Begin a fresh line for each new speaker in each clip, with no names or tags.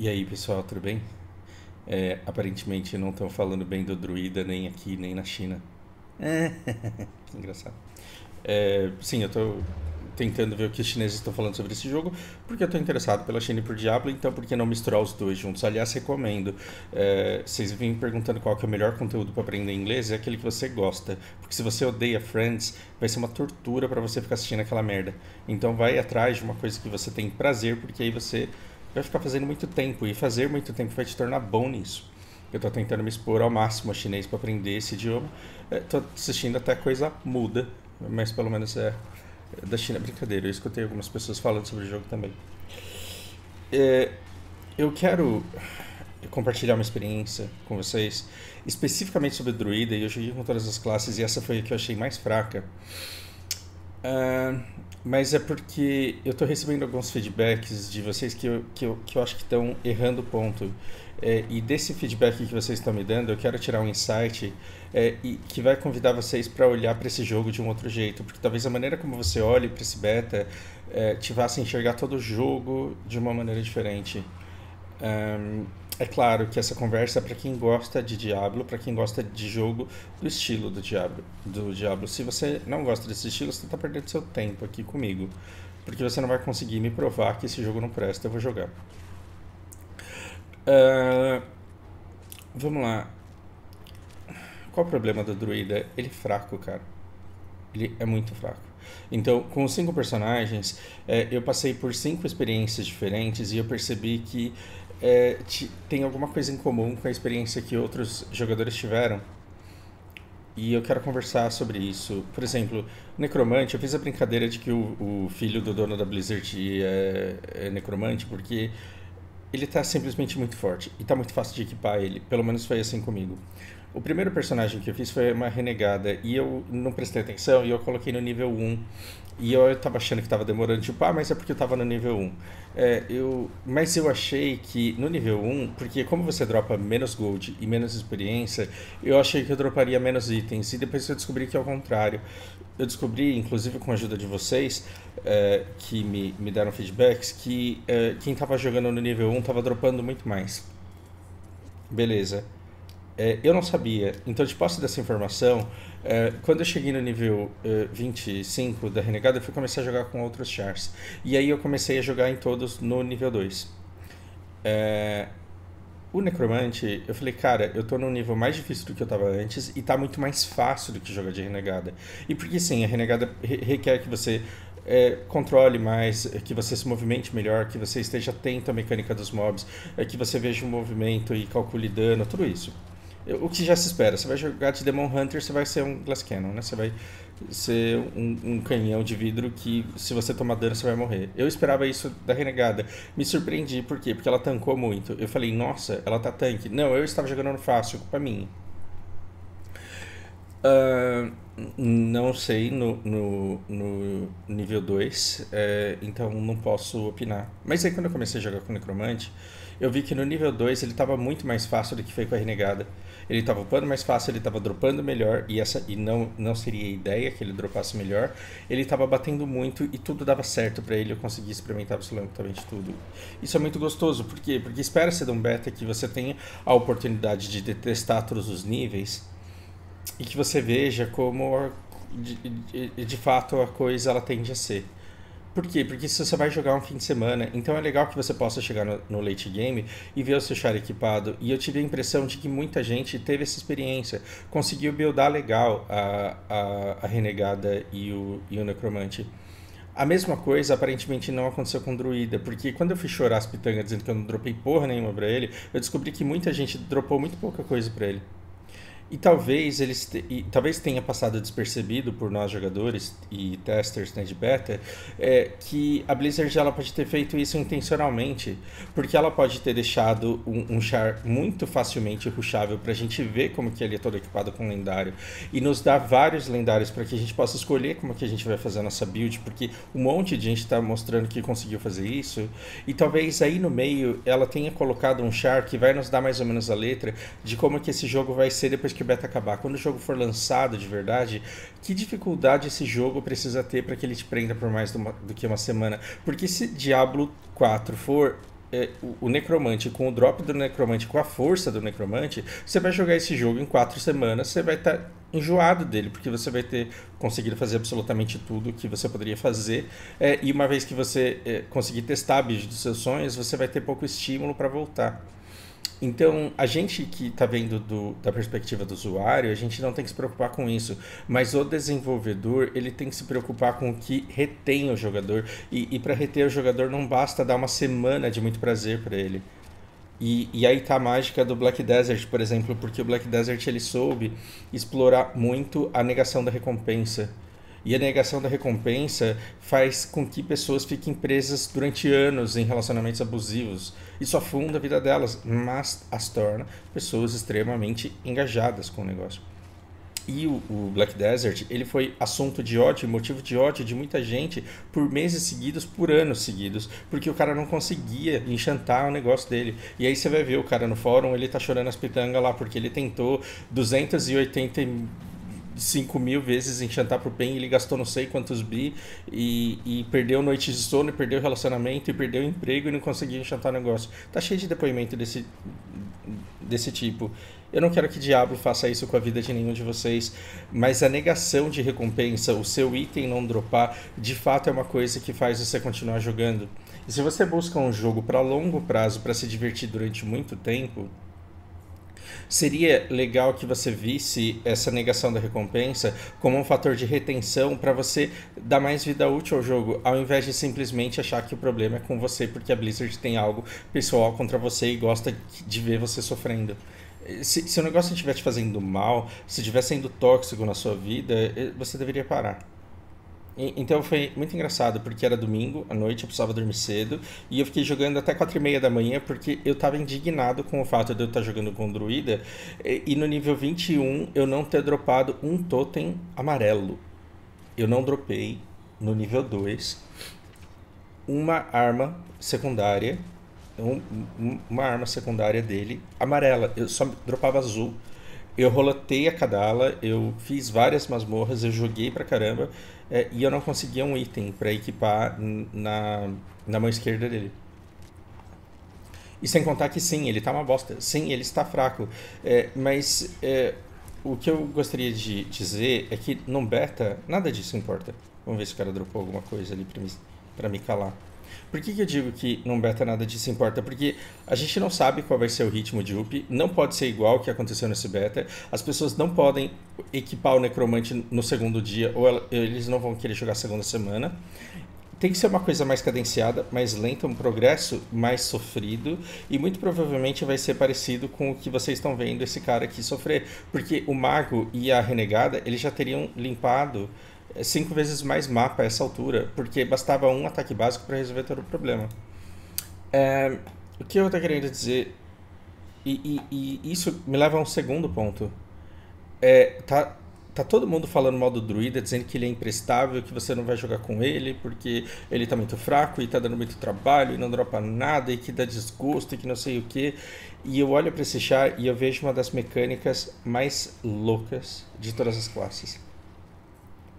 E aí, pessoal, tudo bem? Aparentemente não estão falando bem do druida nem aqui, nem na China. Que engraçado. Sim, eu estou tentando ver o que os chineses estão falando sobre esse jogo, porque eu estou interessado pela China e por Diablo, então por que não misturar os dois juntos? Aliás, recomendo. Vocês vêm perguntando qual que é o melhor conteúdo para aprender inglês, é aquele que você gosta. Porque se você odeia Friends, vai ser uma tortura para você ficar assistindo aquela merda. Então vai atrás de uma coisa que você tem prazer, porque aí você vai ficar fazendo muito tempo, e fazer muito tempo vai te tornar bom nisso. Eu estou tentando me expor ao máximo a chinês para aprender esse idioma. Estou assistindo até coisa muda, mas pelo menos é da China. Brincadeira, eu escutei algumas pessoas falando sobre o jogo também. É, eu quero compartilhar uma experiência com vocês, especificamente sobre o Druida, e eu joguei com todas as classes, e essa foi a que eu achei mais fraca. Ah, mas é porque eu estou recebendo alguns feedbacks de vocês que eu acho que estão errando o ponto. E desse feedback que vocês estão me dando, eu quero tirar um insight e que vai convidar vocês para olhar para esse jogo de um outro jeito. Porque talvez a maneira como você olhe para esse beta te faça enxergar todo o jogo de uma maneira diferente. É claro que essa conversa é para quem gosta de Diablo, para quem gosta de jogo do estilo do Diablo. Se você não gosta desse estilo, você está perdendo seu tempo aqui comigo, porque você não vai conseguir me provar que esse jogo não presta. Eu vou jogar. Ah, vamos lá. Qual o problema do druida? Ele é fraco, cara. Ele é muito fraco. Então, com os 5 personagens, eu passei por 5 experiências diferentes e eu percebi que tem alguma coisa em comum com a experiência que outros jogadores tiveram. E eu quero conversar sobre isso. Por exemplo, Necromante, eu fiz a brincadeira de que o filho do dono da Blizzard é necromante, porque ele tá simplesmente muito forte e tá muito fácil de equipar ele. Pelo menos foi assim comigo. O primeiro personagem que eu fiz foi uma renegada e eu não prestei atenção e eu coloquei no nível 1. E eu tava achando que tava demorando de upar, mas é porque eu tava no nível 1. Mas eu achei que no nível 1, porque como você dropa menos gold e menos experiência, eu achei que eu droparia menos itens. E depois eu descobri que é o contrário. Eu descobri, inclusive com a ajuda de vocês, que me deram feedbacks, que quem tava jogando no nível 1 tava dropando muito mais. Beleza. Eu não sabia. Então, de posse dessa informação, quando eu cheguei no nível 25 da Renegada, eu fui começar a jogar com outros chars. E aí eu comecei a jogar em todos no nível 2. O Necromante, eu falei, cara, eu tô num nível mais difícil do que eu tava antes e tá muito mais fácil do que jogar de Renegada. E porque sim, a Renegada requer que você controle mais, que você se movimente melhor, que você esteja atento à mecânica dos mobs, que você veja o movimento e calcule dano, tudo isso. O que já se espera, você vai jogar de Demon Hunter, você vai ser um Glass Cannon, né? Você vai ser um canhão de vidro que, se você tomar dano, você vai morrer. Eu esperava isso da Renegada. Me surpreendi, por quê? Porque ela tancou muito. Eu falei, nossa, ela tá tanque. Não, eu estava jogando no fácil, culpa minha. Ah, não sei no nível 2, então não posso opinar. Mas aí quando eu comecei a jogar com o Necromante, eu vi que no nível 2 ele estava muito mais fácil do que foi com a Renegada. Ele estava upando mais fácil, ele estava dropando melhor, e não seria a ideia que ele dropasse melhor. Ele estava batendo muito e tudo dava certo para ele, eu consegui experimentar absolutamente tudo. Isso é muito gostoso, por quê? Porque espera-se de um beta que você tenha a oportunidade de testar todos os níveis e que você veja como de fato a coisa ela tende a ser. Por quê? Porque se você vai jogar um fim de semana, então é legal que você possa chegar no late game e ver o seu char equipado. E eu tive a impressão de que muita gente teve essa experiência, conseguiu buildar legal a Renegada e o Necromante. A mesma coisa aparentemente não aconteceu com o Druida, porque quando eu fui chorar as pitangas dizendo que eu não dropei porra nenhuma pra ele, eu descobri que muita gente dropou muito pouca coisa pra ele. Talvez tenha passado despercebido por nós jogadores e testers, né, de beta, que a Blizzard ela pode ter feito isso intencionalmente, porque ela pode ter deixado um char muito facilmente rushável para a gente ver como que ele é todo equipado com lendário e nos dar vários lendários para que a gente possa escolher como que a gente vai fazer a nossa build, porque um monte de gente está mostrando que conseguiu fazer isso, e talvez aí no meio ela tenha colocado um char que vai nos dar mais ou menos a letra de como que esse jogo vai ser depois que o beta acabar. Quando o jogo for lançado de verdade, que dificuldade esse jogo precisa ter para que ele te prenda por mais do que uma semana? Porque se Diablo 4 for o necromante, com o drop do necromante, com a força do necromante, você vai jogar esse jogo em 4 semanas, você vai estar enjoado dele, porque você vai ter conseguido fazer absolutamente tudo que você poderia fazer, e uma vez que você conseguir testar a build dos seus sonhos, você vai ter pouco estímulo para voltar. Então, a gente que está vendo da perspectiva do usuário, a gente não tem que se preocupar com isso. Mas o desenvolvedor, ele tem que se preocupar com o que retém o jogador. E para reter o jogador não basta dar uma semana de muito prazer para ele. E aí tá a mágica do Black Desert, por exemplo, porque o Black Desert ele soube explorar muito a negação da recompensa. E a negação da recompensa faz com que pessoas fiquem presas durante anos em relacionamentos abusivos. Isso afunda a vida delas, mas as torna pessoas extremamente engajadas com o negócio. E o Black Desert, ele foi assunto de ódio, motivo de ódio de muita gente por meses seguidos, por anos seguidos, porque o cara não conseguia enchantar o negócio dele. E aí você vai ver o cara no fórum, ele tá chorando as pitangas lá, porque ele tentou 285 mil vezes enchantar pro PEN, ele gastou não sei quantos bi, e perdeu noites de sono, e perdeu relacionamento, e perdeu emprego, e não conseguia enchantar o negócio. Tá cheio de depoimento desse tipo. Eu não quero que Diablo faça isso com a vida de nenhum de vocês, mas a negação de recompensa, o seu item não dropar, de fato é uma coisa que faz você continuar jogando. E se você busca um jogo para longo prazo, para se divertir durante muito tempo, seria legal que você visse essa negação da recompensa como um fator de retenção para você dar mais vida útil ao jogo, ao invés de simplesmente achar que o problema é com você porque a Blizzard tem algo pessoal contra você e gosta de ver você sofrendo. Se o negócio estiver te fazendo mal, se estiver sendo tóxico na sua vida, você deveria parar. Então foi muito engraçado, porque era domingo à noite, eu precisava dormir cedo, e eu fiquei jogando até 4:30 da manhã, porque eu estava indignado com o fato de eu estar jogando com druida, e no nível 21 eu não ter dropado um totem amarelo. Eu não dropei no nível 2 uma arma secundária, uma arma secundária dele amarela, eu só dropava azul. Eu roletei a Kadala, eu fiz várias masmorras, eu joguei pra caramba, e eu não conseguia um item pra equipar na mão esquerda dele. E sem contar que sim, ele tá uma bosta, sim, ele está fraco, mas o que eu gostaria de dizer é que no beta nada disso importa. Vamos ver se o cara dropou alguma coisa ali pra me calar. Por que eu digo que no beta nada disso importa? Porque a gente não sabe qual vai ser o ritmo de up, não pode ser igual ao que aconteceu nesse beta, as pessoas não podem equipar o necromante no segundo dia, ou eles não vão querer jogar a segunda semana. Tem que ser uma coisa mais cadenciada, mais lenta, um progresso mais sofrido, e muito provavelmente vai ser parecido com o que vocês estão vendo esse cara aqui sofrer, porque o mago e a renegada, eles já teriam limpado 5 vezes mais mapa a essa altura, porque bastava um ataque básico para resolver todo o problema. O que eu estou querendo dizer, e isso me leva a um segundo ponto, tá todo mundo falando mal do druida, dizendo que ele é imprestável, que você não vai jogar com ele porque ele tá muito fraco e tá dando muito trabalho e não dropa nada e que dá desgosto e que não sei o que. E eu olho para esse char e eu vejo uma das mecânicas mais loucas de todas as classes.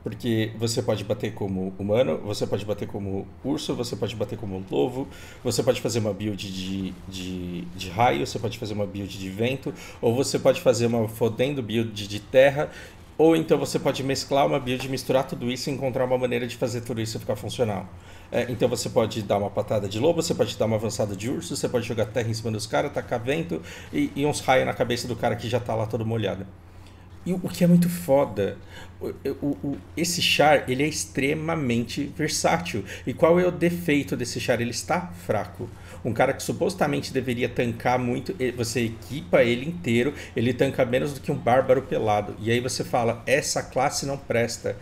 Porque você pode bater como humano, você pode bater como urso, você pode bater como lobo, você pode fazer uma build de raio, você pode fazer uma build de vento, ou você pode fazer uma fodendo build de terra, ou então você pode mesclar uma build, misturar tudo isso e encontrar uma maneira de fazer tudo isso ficar funcional. Então você pode dar uma patada de lobo, você pode dar uma avançada de urso, você pode jogar terra em cima dos caras, tacar vento e uns raios na cabeça do cara que já tá lá todo molhado. E o que é muito foda, esse char ele é extremamente versátil. E qual é o defeito desse char? Ele está fraco. Um cara que supostamente deveria tancar muito, você equipa ele inteiro, ele tanca menos do que um bárbaro pelado. E aí você fala, essa classe não presta.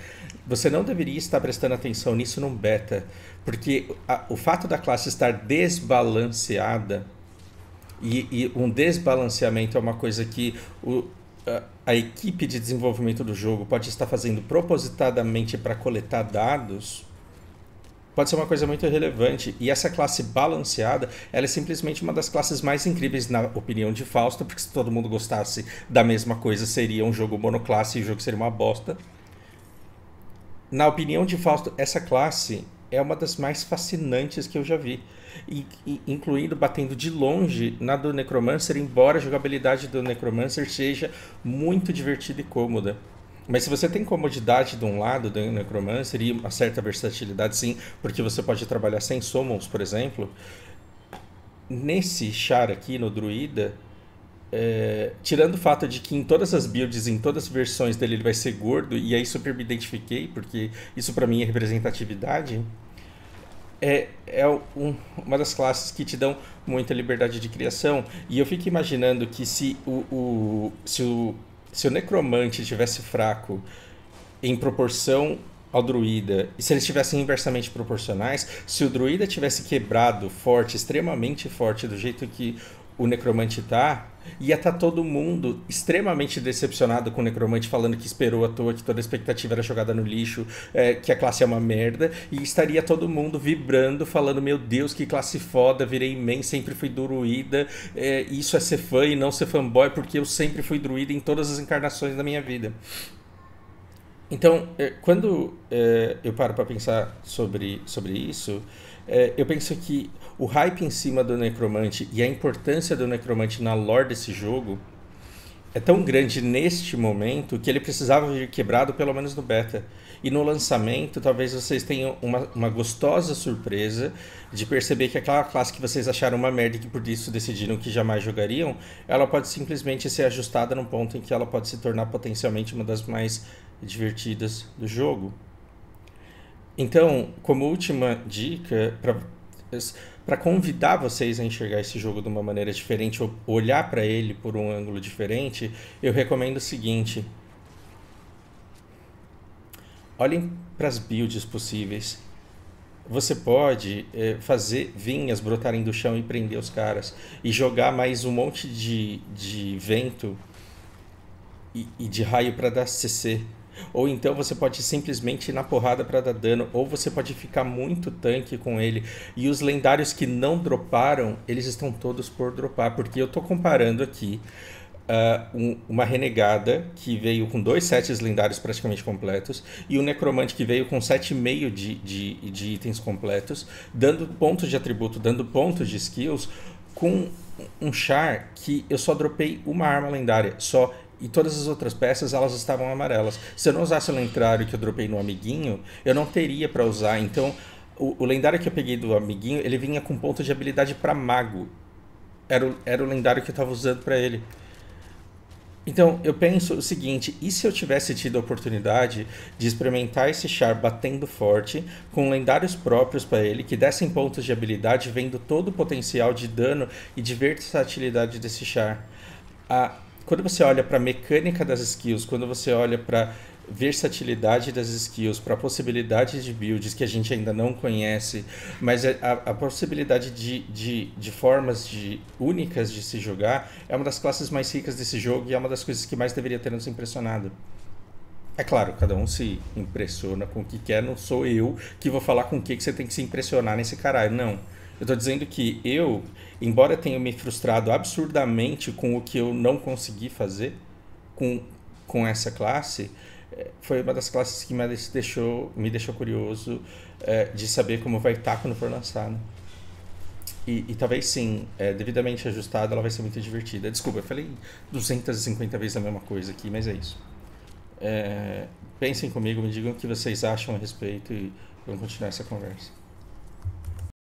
Você não deveria estar prestando atenção nisso num beta, porque o fato da classe estar desbalanceada, e um desbalanceamento é uma coisa que a equipe de desenvolvimento do jogo pode estar fazendo propositadamente para coletar dados, pode ser uma coisa muito relevante. E essa classe balanceada, ela é simplesmente uma das classes mais incríveis na opinião de Fausto, porque se todo mundo gostasse da mesma coisa, seria um jogo monoclasse e o jogo seria uma bosta. Na opinião de Fausto, essa classe é uma das mais fascinantes que eu já vi. incluindo batendo de longe na do Necromancer, embora a jogabilidade do Necromancer seja muito divertida e cômoda. Mas se você tem comodidade de um lado do Necromancer e uma certa versatilidade, sim, porque você pode trabalhar sem summons, por exemplo, nesse char aqui, no Druida, tirando o fato de que em todas as builds, em todas as versões dele, ele vai ser gordo, e aí super me identifiquei, porque isso pra mim é representatividade, uma das classes que te dão muita liberdade de criação. E eu fico imaginando que se o necromante estivesse fraco em proporção ao druida, e se eles estivessem inversamente proporcionais, se o druida tivesse quebrado forte, extremamente forte, do jeito que o necromante tá, ia estar todo mundo extremamente decepcionado com o necromante, falando que esperou à toa, que toda a expectativa era jogada no lixo, que a classe é uma merda, e estaria todo mundo vibrando, falando, meu Deus, que classe foda, virei main, sempre fui druida, isso é ser fã e não ser fanboy, porque eu sempre fui druida em todas as encarnações da minha vida. Então, quando eu paro para pensar sobre isso, eu penso que o hype em cima do necromante e a importância do necromante na lore desse jogo é tão grande neste momento que ele precisava vir quebrado pelo menos no beta. E no lançamento, talvez vocês tenham uma gostosa surpresa de perceber que aquela classe que vocês acharam uma merda e que por isso decidiram que jamais jogariam, ela pode simplesmente ser ajustada num ponto em que ela pode se tornar potencialmente uma das mais divertidas do jogo. Então, como última dica, para convidar vocês a enxergar esse jogo de uma maneira diferente, ou olhar para ele por um ângulo diferente, eu recomendo o seguinte: olhem para as builds possíveis. Você pode fazer vinhas brotarem do chão e prender os caras, e jogar mais um monte de vento e de raio para dar CC. Ou então você pode simplesmente ir na porrada para dar dano, ou você pode ficar muito tanque com ele. E os lendários que não droparam, eles estão todos por dropar, porque eu tô comparando aqui uma renegada que veio com 2 sets lendários praticamente completos e um necromante que veio com 7,5 de itens completos, dando pontos de atributo, dando pontos de skills, com um char que eu só dropei uma arma lendária, só. E todas as outras peças, elas estavam amarelas. Se eu não usasse o lendário que eu dropei no amiguinho, eu não teria para usar. Então, o lendário que eu peguei do amiguinho, ele vinha com ponto de habilidade para mago. Era o lendário que eu estava usando para ele. Então, eu penso o seguinte: e se eu tivesse tido a oportunidade de experimentar esse char batendo forte, com lendários próprios para ele, que dessem pontos de habilidade, vendo todo o potencial de dano e de versatilidade desse char? Quando você olha para a mecânica das skills, quando você olha para versatilidade das skills, para a possibilidade de builds que a gente ainda não conhece, mas a possibilidade de formas únicas de se jogar, é uma das classes mais ricas desse jogo e é uma das coisas que mais deveria ter nos impressionado. É claro, cada um se impressiona com o que quer, não sou eu que vou falar com o que você tem que se impressionar nesse caralho, não. Eu tô dizendo que eu, embora tenha me frustrado absurdamente com o que eu não consegui fazer com essa classe, foi uma das classes que me deixou curioso de saber como vai estar quando for lançado. E talvez sim, devidamente ajustada, ela vai ser muito divertida. Desculpa, eu falei 250 vezes a mesma coisa aqui, mas é isso. Pensem comigo, me digam o que vocês acham a respeito e vamos continuar essa conversa.